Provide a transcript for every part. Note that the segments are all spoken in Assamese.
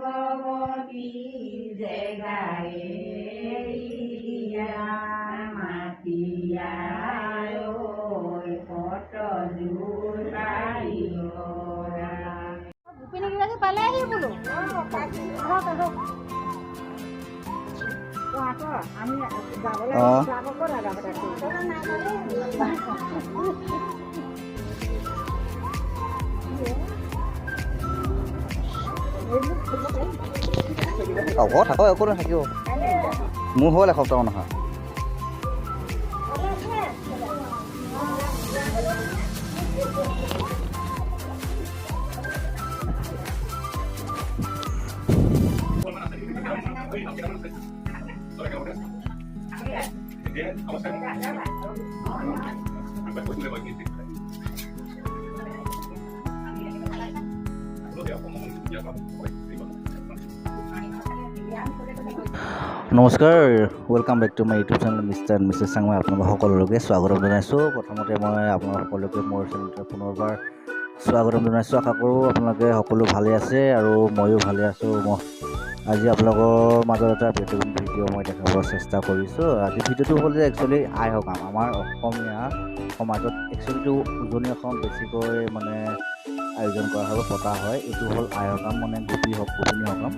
ভগৱতী জেগায়ে মাতিয়াই পত জোৰ গোপিনী পালে আহি বোলো আমি থাকো একো নাথাকিব মোৰ হ'ল এসপ্তাহমান অহা নমস্কাৰ welcome back to my YouTube channel mister and missus Chang. মই আপোনালোক সকলোকে স্বাগতম জনাইছোঁ। প্ৰথমতে মই আপোনালোক সকলোকে মোৰ চেনেলটো পুনৰবাৰ স্বাগতম জনাইছোঁ। আশা কৰোঁ আপোনালোকে সকলো ভালে আছে আৰু ময়ো ভালে আছোঁ। আজি আপোনালোকৰ মাজত এটা ভিডিঅ' মই দেখাবৰ চেষ্টা কৰিছোঁ। আজি ভিডিঅ'টো হ'ল যে একচুৱেলি আই সকাম। আমাৰ অসমীয়া সমাজত একচুৱেলিটো উজনি অসমত বেছিকৈ মানে আয়োজন কৰা হয়, পতা হয়। এইটো হ'ল আই সকাম, মানে গোপিনী সকাম।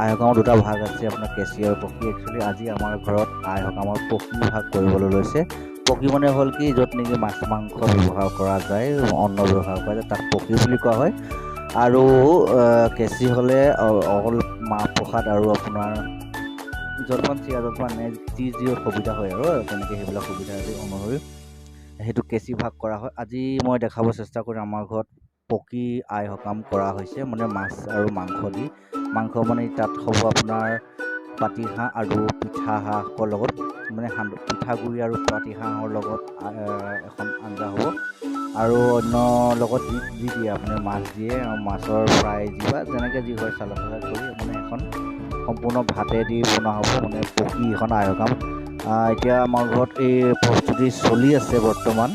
আই সকামৰ দুটা ভাগ আছে, আপোনাৰ কেঁচি আৰু পকী। একচুৱেলি আজি আমাৰ ঘৰত আই সকামৰ পকী ভাগ কৰিবলৈ লৈছে। পকী মানে হ'ল কি, য'ত নেকি মাছ মাংস ব্যৱহাৰ কৰা যায়, অন্ন ব্যৱহাৰ কৰা যায়, তাক পকী বুলি কোৱা হয়। আৰু কেঁচি হ'লে অকল মাহ প্ৰসাদ আৰু আপোনাৰ জলপান চিৰা জলপান যি সুবিধা হয় আৰু তেনেকৈ সেইবিলাক সুবিধা অনুসৰি সেইটো কেঁচি ভাগ কৰা হয়। আজি মই দেখাব চেষ্টা কৰিম আমাৰ ঘৰত পকী আই সকাম কৰা হৈছে, মানে মাছ আৰু মাংস দি। মাংস মানে তাত হ'ব আপোনাৰ পাতিহাঁহ আৰু পিঠা হাঁহৰ লগত, মানে পিঠাগুড়ি আৰু পাতিহাঁহৰ লগত এখন আঞ্জা হ'ব। আৰু অন্য লগত যি দিয়ে আপুনি মাছ দিয়ে, মাছৰ ফ্ৰাই বা যেনেকৈ যি হয় চালাদ কৰি মানে এখন সম্পূৰ্ণ ভাতেদি বনোৱা হ'ব, মানে পকী এখন আই সকাম। এতিয়া আমাৰ ঘৰত এই প্ৰস্তুতি চলি আছে বৰ্তমান।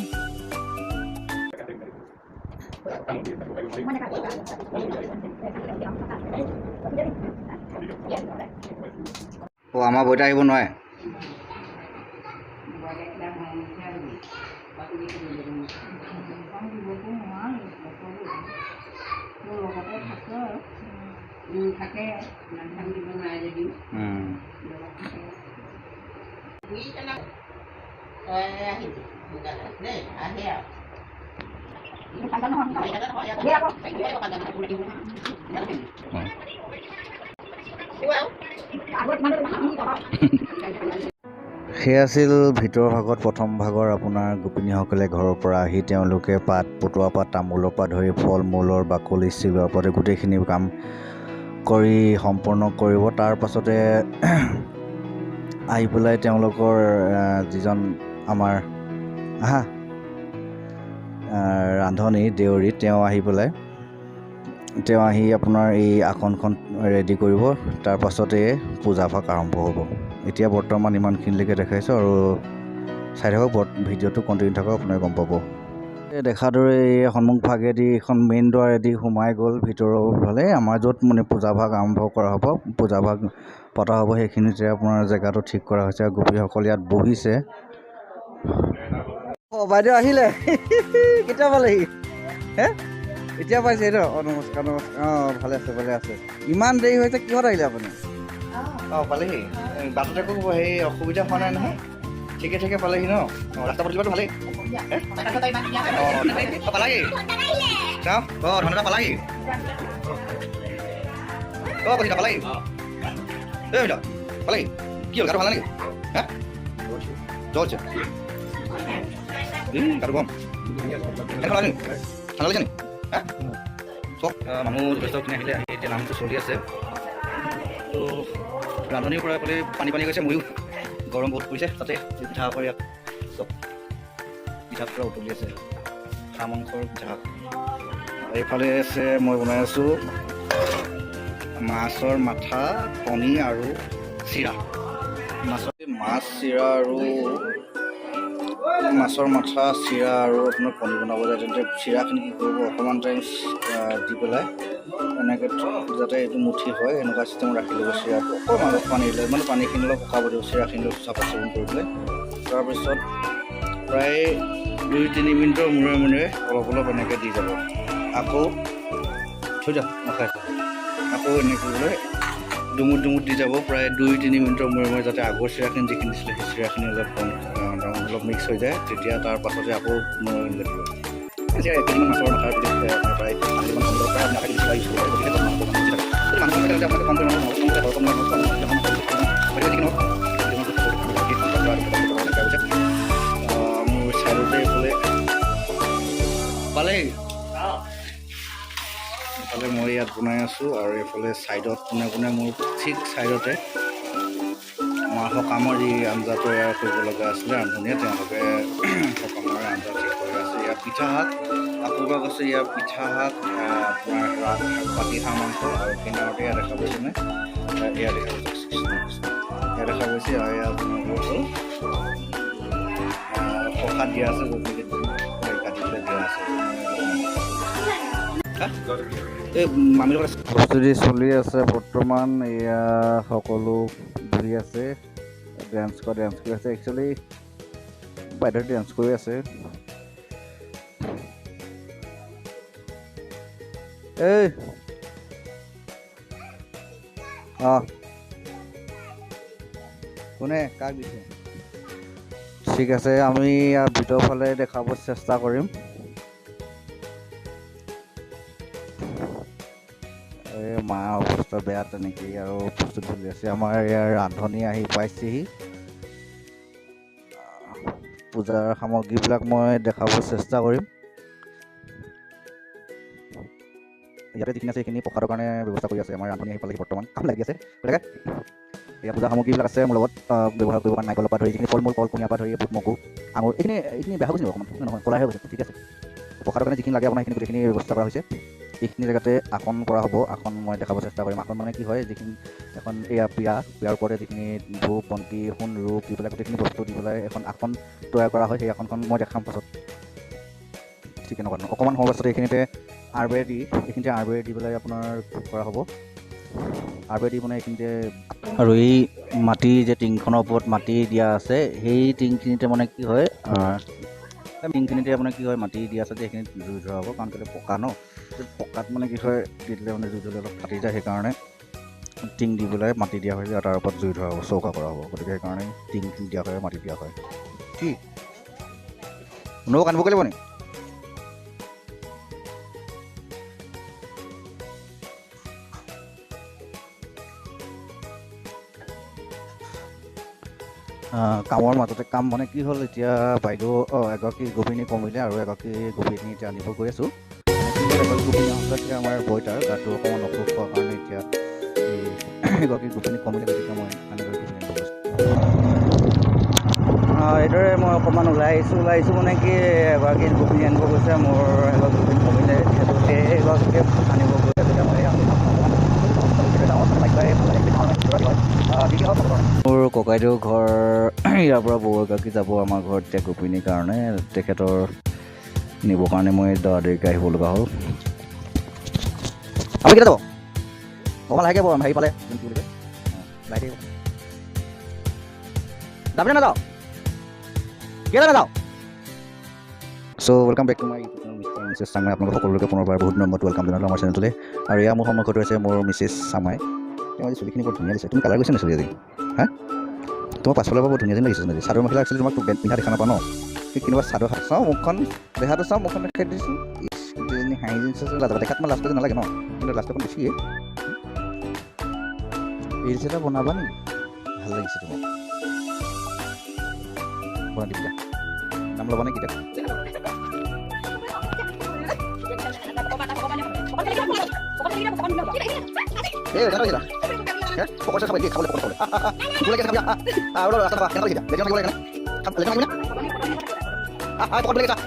আমাৰ বইতা আহিব নোৱাৰে। থাকে দিব নোৱাৰে যদি আহে সেয়া আছিল ভিতৰৰ ভাগত প্ৰথম ভাগৰ আপোনাৰ গোপিনীসকলে ঘৰৰ পৰা আহি তেওঁলোকে পাত, পটুৱা পাত, তামোলৰ পৰা ধৰি ফল মূলৰ বাকলি চিলোৱাৰ পৰা গোটেইখিনি কাম কৰি সম্পূৰ্ণ কৰিব। তাৰ পাছতে আহি পেলাই তেওঁলোকৰ যিজন আমাৰ ৰান্ধনী দেউৰী, তেওঁ আহি আপোনাৰ এই আসনখন ৰেডি কৰিব। তাৰ পাছতে পূজাভাগ আৰম্ভ হ'ব। এতিয়া বৰ্তমান ইমানখিনিলৈকে দেখাইছোঁ আৰু চাই থাকক ভিডিঅ'টো, কণ্টিনিউ থাকক, আপোনালোকে গম পাব। দেখাৰ দৰে এই সন্মুখ ভাগেদি এখন মেইন দুৱাৰেদি সোমাই গ'ল ভিতৰৰ ফালে, আমাৰ য'ত মানে পূজাভাগ আৰম্ভ কৰা হ'ব, পূজাভাগ পতা হ'ব। সেইখিনিতে আপোনাৰ জেগাটো ঠিক কৰা হৈছে। গোপীসকল ইয়াত বহিছে। বাইদেউ আহিলে কেতিয়া পালেহি? এতিয়া পাইছে ন? নমস্কাৰ নমস্কাৰ। ভালে আছে। ইমান দেৰি হৈছে, কিহত আহিলে আপুনি? পালেহি। বাটতে একো সেই অসুবিধা হোৱা নাই নহয়? ঠিকে পালেহি ন? ৰাস্তা পদূলিটো ভালেই? পালাহি? চাওঁ ধন্যবাদ। পালাহি? কৈছিলা পালাহি? পালাহি? কি হ'ল, গাটো ভাল নেকি? জ্বৰ হৈছে? গাটো গৰম? ঠাণ্ডা লাগিছে নি? চব মানুহ যথেষ্টখিনি আহিলে। এতিয়া নামটো চলি আছে। তো ৰান্ধনিৰ পৰা ক'লে পানী গৈছে, ময়ো গৰম বহুত পৰিছে। তাতে পিঠা কৰি চব পিঠাৰ পৰা উতলি আছে, হাঁহ মাংসৰ পিঠা। এইফালে আছে মই বনাই আছোঁ মাছৰ মাথা, কণী আৰু চিৰা। মাছ, চিৰা আৰু মাছৰ মাথা চিৰা আৰু আপোনাৰ কণী বনাব যায় তেন্তে চিৰাখিনি কি কৰিব অকণমান টাইম দি পেলাই এনেকৈ যাতে এইটো মুঠি হয় এনেকুৱা চিষ্টেমত ৰাখি ল'ব চিৰাটো অকণমান অলপ পানী দিলে মানে পানীখিনি অলপ শুকাব দিব চিৰাখিনি অলপ চাফা চিকুণ কৰি পেলাই তাৰপিছত প্ৰায় 2-3 মিনিটৰ মূৰে অলপ এনেকৈ দি যাব আকৌ থৈ যাওক নাখাইছে আকৌ এনেকৈ বোলে ডুমুট দি যাব প্ৰায় 2-3 মিনিটৰ মূৰে যাতে আগৰ চিৰাখিনি যিখিনি দিছিলে সেই চিৰাখিনি অলপ মিক্স হৈ যায় তেতিয়া তাৰ পাছতে আকৌ লাগিব এতিয়া একেদিন মাছৰ মাথাৰ প্ৰায় মোৰ চাইডতে এইফালে পালেই এইফালে মই ইয়াত বনাই আছোঁ আৰু এইফালে ছাইডত কোনে মোৰ ঠিক ছাইডতে আমাৰ সকামৰ যি আঞ্জা তৈয়াৰ কৰিব লগা আছিলে ৰান্ধনীয়ে তেওঁলোকে সকামৰ আঞ্জা ঠিক কৰি আছে ইয়াত পিঠা শাক আকৌ এবাৰ কৈছে ইয়াৰ পিঠা শাক আপোনাৰ পাতি হাঁহ মাংস আৰু কিনাৰতে ইয়াত দেখা পাইছেনে এয়া দেখা পাইছে ইয়াত দেখা পাইছে আৰু ইয়াত আপোনালোকৰ হ'ল প্ৰসাদ দিয়া আছে য'ত নেকি কাটি পেলাই দিয়া আছে এই মামীৰ লগত প্ৰস্তুতি চলি আছে বৰ্তমান এয়া সকলো ঘূৰি আছে ডেন্স কৰি আছে একচুৱেলি বাইদেউ ডেন্স কৰি আছে এই কোনে কাক দিছে ঠিক আছে আমি ইয়াৰ ভিতৰৰ ফালে দেখাব চেষ্টা কৰিম মাৰ অৱস্থা বেয়া তেনেকেই আৰু প্ৰস্তুত চলি আছে আমাৰ ইয়াৰ ৰান্ধনি আহি পাইছেহি পূজাৰ সামগ্ৰীবিলাক মই দেখাব চেষ্টা কৰিম ইয়াতে যিখিনি আছে সেইখিনি প্ৰসাদৰ কাৰণে ব্যৱস্থা কৰি আছে আমাৰ ৰান্ধনি আহি পালেহি বৰ্তমান কাম লাগি আছে গতিকে এয়া পূজা সামগ্ৰীবিলাক আছে মোৰ লগত ব্যৱহাৰ কৰিব কাৰণে নাৰিকলৰ পৰা ধৰি যিখিনি ফল মূল কল কুঁহিয়াৰ পৰা ধৰি বুট মগু আঙুৰ এইখিনি বেয়া হৈ গৈছে অকণমান নহয় ক'লাহে হৈ গৈছে ঠিক আছে প্ৰসাদৰ কাৰণে যিখিনি লাগে আপোনাৰ সেইখিনি গোটেইখিনি ব্যৱস্থা কৰা হৈছে এইখিনি জেগাতে আসন কৰা হ'ব আসন মই দেখাব চেষ্টা কৰিম আসন মানে কি হয় যিখিনি এখন এয়া পিয়াৰ ওপৰতে যিখিনি ধূপ বন্তি সোণ ৰূপ দি পেলাই গোটেইখিনি বস্তু দি পেলাই এখন আসন তৈয়াৰ কৰা হয় সেই আসনখন মই দেখাম পাছত ঠিক এনেকুৱা ধৰণৰ অকণমান সময় পাছতে এইখিনিতে আৰবেৰ দি পেলাই আপোনাৰ কৰা হ'ব আৰবেৰ দি মানে এইখিনিতে আৰু এই মাটি যে টিংখনৰ ওপৰত মাটি দিয়া আছে সেই টিংখিনিতে মানে কি হয় টিংখিনিতে মানে কি হয় মাটি দিয়া আছে যে সেইখিনিত জুই ধৰা হ'ব কাৰণ কেলৈ পকা ন পকাত মানে কি হয় দি দিলে মানে জুই ধৰিলে অলপ ফাটি যায় সেইকাৰণে টিং দি পেলাই মাটি দিয়া হয় আৰু তাৰ ওপৰত জুই ধৰা হ'ব চৌকা কৰা হ'ব গতিকে সেইকাৰণে টিং দিয়া হয় মাটি দিয়া হয় কি কোনেও কান্দিব লাগিব নি কামৰ মাজতে কাম মানে কি হ'ল এতিয়া বাইদেউ এগৰাকী গোপিনী কমিলে আৰু এগৰাকী গোপিনী এতিয়া আনিব গৈ আছোঁ এগৰাকী গোপিনী আহোঁতে আমাৰ বইতাৰ গাটো অকণমান অসুখ হোৱাৰ কাৰণে এতিয়া এগৰাকী গোপিনী কমিলে গতিকে মই আন এগৰাকী গোপিনী আনিব গৈছোঁ এইদৰে মই অকণমান ওলাই আহিছোঁ মানে কি এগৰাকী গোপিনী আনিব গৈছে মোৰ এগৰাকী গোপিনী কমিলে যিহেতু সেইগৰাকীকে আনিব গৈছে তেতিয়া মই মোৰ ককাইদেউ ঘৰ ইয়াৰ পৰা বৌ এগৰাকী যাব আমাৰ ঘৰত এতিয়া গোপিনীৰ কাৰণে তেখেতৰ নিবৰ কাৰণে মই দেৰিকৈ আহিব লগা হ'ল আপুনি কেতিয়া যাব অকণমান লাহেকৈ হেৰি পালে লাহেকৈ যাবনে নাযাওঁ কেলৈ নাযাওঁ so' welcome back to my YouTube channel mister missus Changmai আপোনালোক সকলোকে পুনৰবাৰ বহুত নম্বৰত ৱেলকাম জনালোঁ আমাৰ চেনেলটোলৈ আৰু এয়া মোৰ সন্মুখত আছে মোৰ মিছেছ চাংমাই তেওঁ আজি চুলিখিনি বৰ ধুনীয়া দিছে তুমি কালাৰ গৈছে নে চুলি আজি হা তোমাৰ পাছফালৰ পৰা বৰ ধুনীয়া যেন লাগিছে আজি চাদৰ মেখেলা একচুৱেলি তোমাক পিন্ধা দেখা নাপাওঁ ন ঠিক কেনেকুৱা চাদৰ চাওঁ মুখখন দেহাটো চাওঁ মুখখন দেখাই দিছোঁ হাঁহি লাজত দেখাত মই লাষ্টত নালাগে ন কিন্তু লাষ্টখন বেছিয়ে ৰিলছ এটা বনাবা নেকি ভাল লাগিছে তোমাক বনাই দিবা নাম ল'বা নে কিটা pokoknya sampai dia boleh boleh kita udah rasa apa yang lagi dia boleh kan lihat lagi pokoknya boleh kita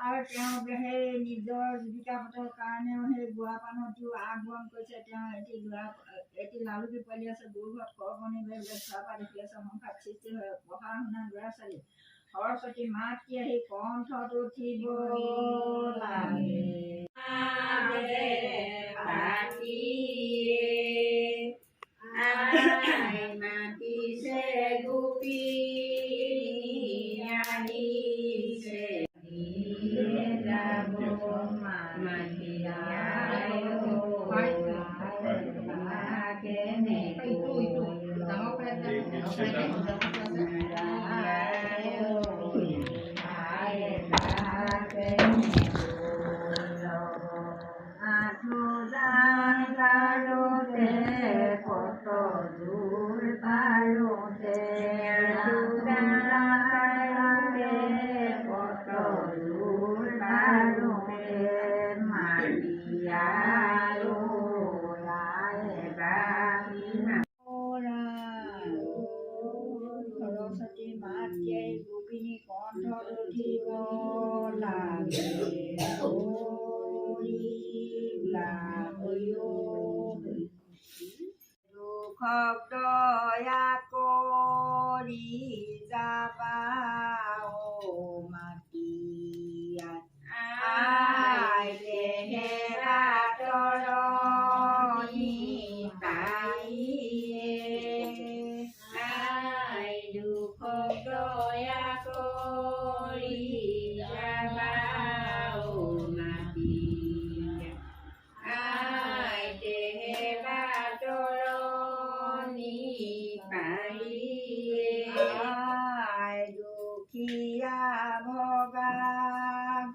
আৰু তেওঁ সেই নিজৰ জীৱিকা পথৰ কাৰণেও সেই বুঢ়া পানতিও আগমন কৰিছে। তেওঁ এটি লালুকি পোৱালি আছে, গৰুঘৰত কৰকণি লৈ চোৱা পৰা দেখি আছে, সংসাৰ সৃষ্টি হৈ পঢ়া শুনা ল'ৰা ছোৱালী সৰস্বতী মাতৃ আহি কণ্ঠত উঠিব লাগে। মাতিছে গোপী আহিছে যাব সৰস্বতী মাতৃয়ে গোপিনী কণ্ঠত উঠিব লাগে। দুখক দয়া কৰি যাবা মাতি আইলেহে তৰণি তাইয়ে দুখক দয়া কৰি যাবা মাতি আইলেহে তৰণি পাইয়ে দুখীয়া ভগা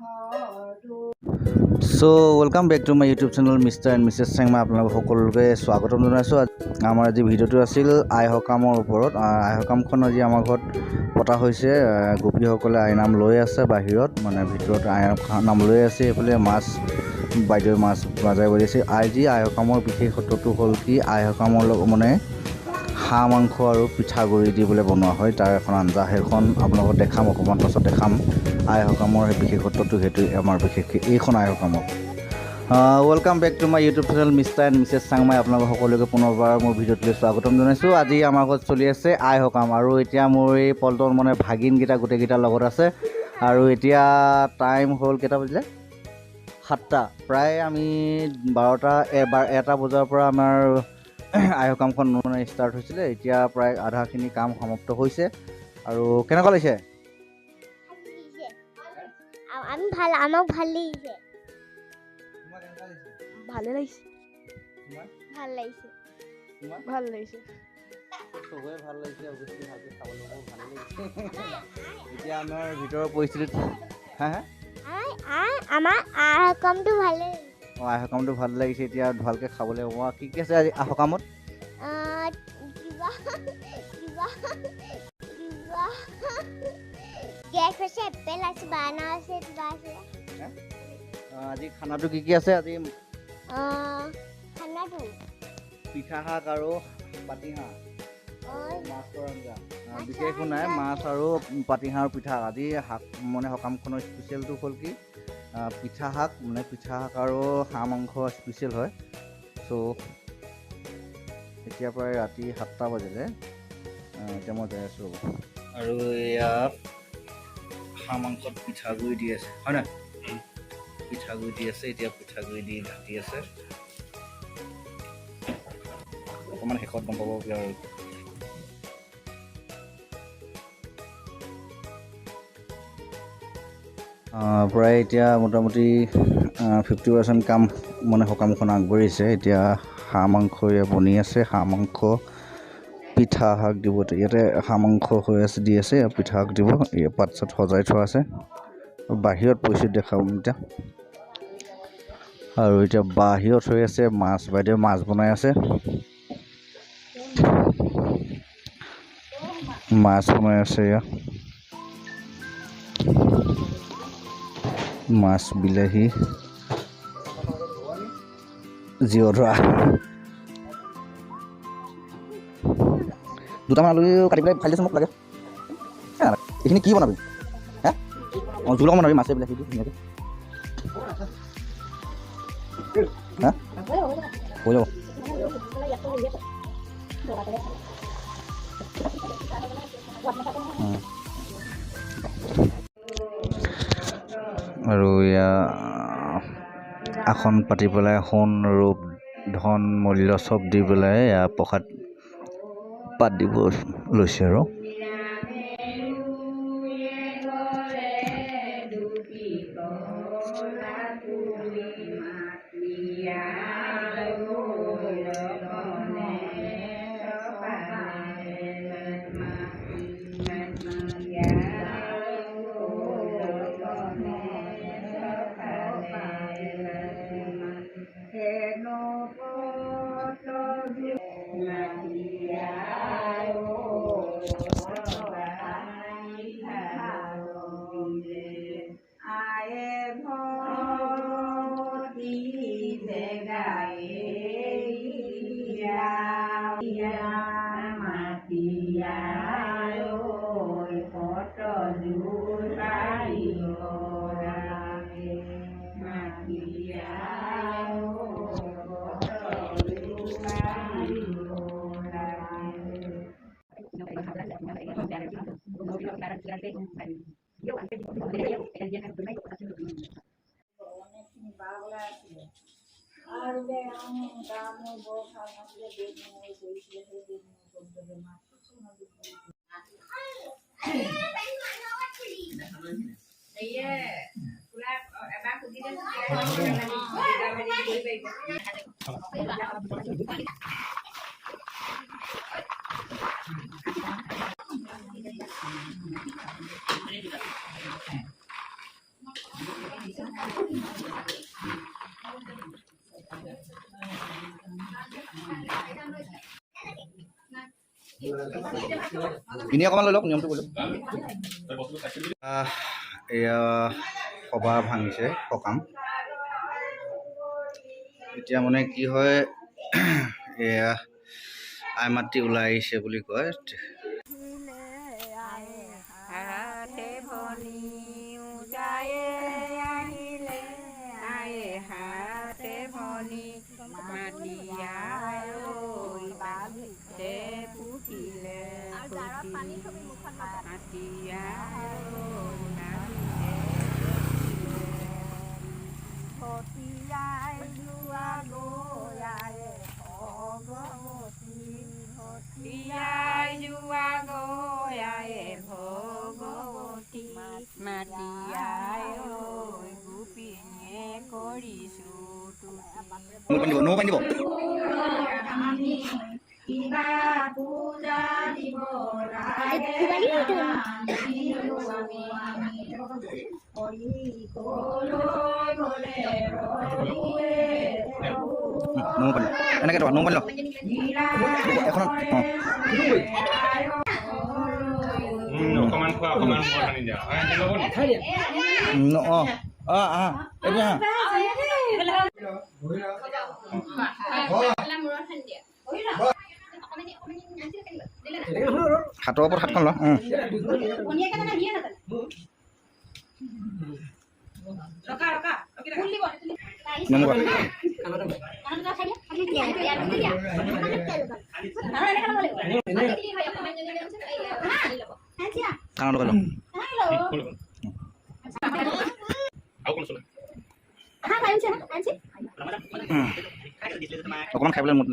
ঘৰটো। So welcome back to my YouTube channel mister and missus Chengma. আপোনালোক সকলোকে স্বাগতম জনাইছোঁ। আমাৰ আজি ভিডিঅ'টো আছিল আই সকামৰ ওপৰত। আই সকামখন আজি আমাৰ ঘৰত পতা হৈছে। গোপীসকলে আইনাম লৈ আছে বাহিৰত, মানে ভিতৰত আইনাম লৈ আছে। এইফালে মাছ বাইদেৱে মাছ বাজাই বজাইছে। আজি আই সকামৰ বিশেষত্বটো হ'ল কি, আই সকামৰ লগত মানে হাঁহ মাংস আৰু পিঠাগুড়ি দি পেলাই বনোৱা হয়। তাৰ এখন আঞ্জা, সেইখন আপোনালোকক দেখাম, অকণমান পাছত দেখাম। আই সকামৰ সেই বিশেষত্বটো সেইটোৱে আমাৰ বিশেষকৈ এইখন আই সকামত। Welcome back to my YouTube channel mister and missus Changmai. আপোনালোক সকলোকে পুনৰবাৰ মোৰ ভিডিঅ'টোলৈ স্বাগতম জনাইছোঁ। আজি আমাৰ ঘৰত চলি আছে আই সকাম, আৰু এতিয়া মোৰ এই পল্টন মানে ভাগিনকেইটা গোটেইকেইটাৰ লগত আছে। আৰু এতিয়া টাইম হ'ল কেইটা বাজিলে? 7টা। প্ৰায় আমি এটা বজাৰ পৰা আমাৰ আই সকামখন মানে ষ্টাৰ্ট হৈছিলে। এতিয়া প্ৰায় আধাখিনি কাম সমাপ্ত হৈছে। আৰু কেনেকুৱা লাগিছে? আমাক ভাল লাগিছে। ভালে লাগিছে। ভাল লাগিছে। ভাল লাগিছে। চবৰে ভাল লাগিছে, অৱশ্যে ভালকৈ খাবলৈও ভালেই লাগিছে। এতিয়া আমাৰ ভিতৰৰ পৰিস্থিতিত আমাৰ আই সকামটো ভালে লাগিছে। আই সকামটো ভাল লাগিছে। এতিয়া ভালকৈ খাবলৈ হ'ব। কি কি আছে আজি আই সকামত? আজি খানাটো কি কি আছে? আজি পিঠা শাক আৰু পাতিহাঁহ, মাছৰ আঞ্জা, বিশেষ একো নাই। মাছ আৰু পাতিহাঁহ আৰু পিঠা। আজি শাক মানে সকামখনৰ স্পেচিয়েলটো হ'ল কি, পিঠা শাক, মানে পিঠা শাক আৰু হাঁহ মাংস স্পেচিয়েল হয়। চ' এতিয়া প্ৰায় ৰাতি 7টা বাজিলে। এতিয়া মই যাই আছোঁ। আৰু এয়া হাঁহ মাংসত পিঠাগুড়ি দি আছে, হয় নাই? পিঠাগুড়ি দি আছে। এতিয়া পিঠাগুড়ি দি ঘাটি আছে। অকণমান শেষত গম পাব আৰু প্ৰায় এতিয়া মোটামুটি 50% কাম মানে সকামখন আগবাঢ়িছে। এতিয়া হাঁহ মাংস বনি আছে। হাঁহ মাংস, পিঠা শাক দিব। ইয়াতে হাঁহ মাংস হৈ আছে, দি আছে। পিঠা শাক দিব। পাত চাত সজাই থোৱা আছে। বাহিৰত পৰিস্থিতি দেখাম এতিয়া। আৰু এতিয়া বাহিৰত হৈ আছে মাছ, বাইদেৱে মাছ বনাই আছে। মাছ বনাই আছে এয়া। মাছ, বিলাহী, জিঅ'ধৰা। দুটামান আলু কাটি পেলাই ফালি দিছোঁ, মোক লাগে। এইখিনি কি বনাবি? অঁ জোল অকণমান মাছে বিলাহী দি ধুনীয়াকৈ হা হৈ যাব আৰু এয়া আসন পাতি পেলাই সোণ ৰূপ ধন মূল্য চব দি পেলাই এয়া প্ৰসাদ পাত দিব লৈছে আৰু এনেই অকণমান লৈ লওক নিয়মটো কৰি লওক এয়া সভা ভাঙিছে সকাম এতিয়া মানে কি হয় এয়া আই মাতি ওলাই আহিছে বুলি কয় নো পানী দিব এনেকৈ নো পানী লওক এখন অকণমান খোৱা অকণমান পানী দিয়া এতিয়া হাতৰ ওপৰত হাতখন ল কাণত লগাই অকণমান খাই পেলাই মুঠি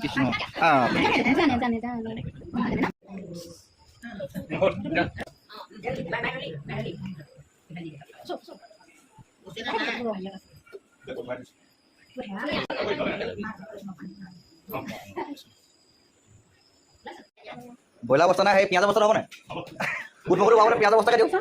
কৃষ্ণ ব্ৰইলাৰ বস্তা নাই সেই পিঁয়াজৰ বস্তা হ'ব নাই বুট মগুৰ পাবলৈ পিঁয়াজৰ বস্তাকে দিওঁ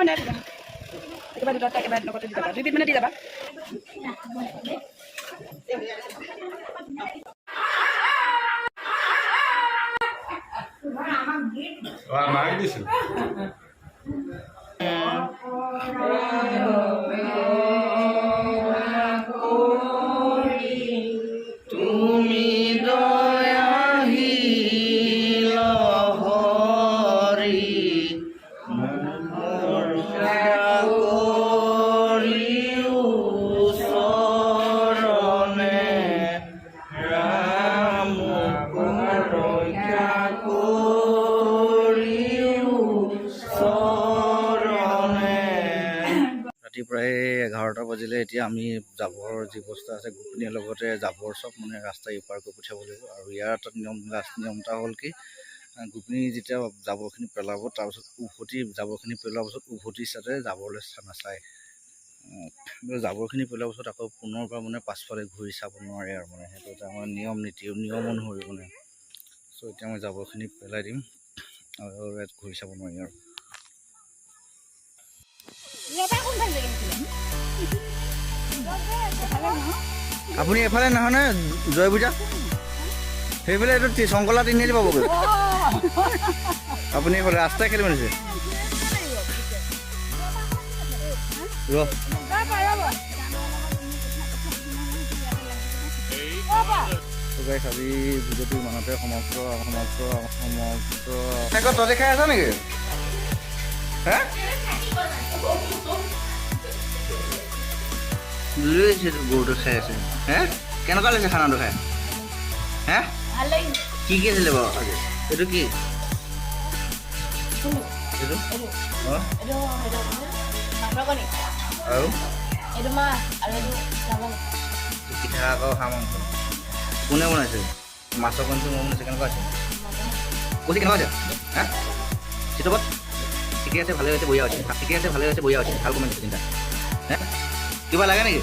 মানে একেবাৰে দুটা একেবাৰে লগতে দি যাবা 2 পিট মানে দি যাবা মাক দিছিল তুমি দয়াশীল হৰি মোৰ কৰিও চৰণে ৰাম ৰক্ষা কৰিও চৰণে। ৰাতি প্ৰায় 11টা বাজিলে। এতিয়া আমি জাবৰ যি বস্তা আছে গোপনীয় লগতে জাবৰ চব মানে ৰাস্তা ইপাৰ কৰি পঠিয়াব লাগিব। আৰু ইয়াৰ এটা লাষ্ট নিয়ম এটা হ'ল কি গোপিনী যেতিয়া জাবৰখিনি পেলাব তাৰপিছত উভতি জাবৰখিনি পেলোৱাৰ পাছত উভতি চাতে জাবৰলৈ নাচায়। জাবৰখিনি পেলোৱাৰ পাছত আকৌ পুনৰবাৰ মানে পাছফালে ঘূৰি চাব নোৱাৰে আৰু মানে সেইটো এটা আমাৰ নিয়ম নীতি নিয়ম অনুসৰি মানে। চ' এতিয়া মই জাবৰখিনি পেলাই দিম আৰু ইয়াত ঘূৰি চাব নোৱাৰি আৰু। আপুনি এফালে নহয় নে জয় পূজা সেইফালে এইটো শংকলা তিনিআলি পাবগৈ। আপুনি এইফালে ৰাস্তাই খেলি মাৰিছে আজি ভিডিঅ'টো ইমানতে সমাপ্ত। ততে খাই আছা নেকি? হে গৰুটো খাই আছে। হে কেনেকুৱা লাগিছে খানাটো খাই? হে কি কি আছিলে বাৰু আজি? এইটো কি পিঠা আকৌ হাঁহ মাংস কোনে বনাইছে? মাছৰ কণী মই বনাইছে। কেনেকুৱা আছে কচি? কেনেকুৱা আছে? হা চিতপত ঠিকে আছে, ভালে হৈছে, বঢ়িয়া হৈছে। ঠিকে আছে, ভালে হৈছে, বঢ়িয়া হৈছে। ভাল কমেণ্ট চিন্তা হে কিবা লাগে নেকি?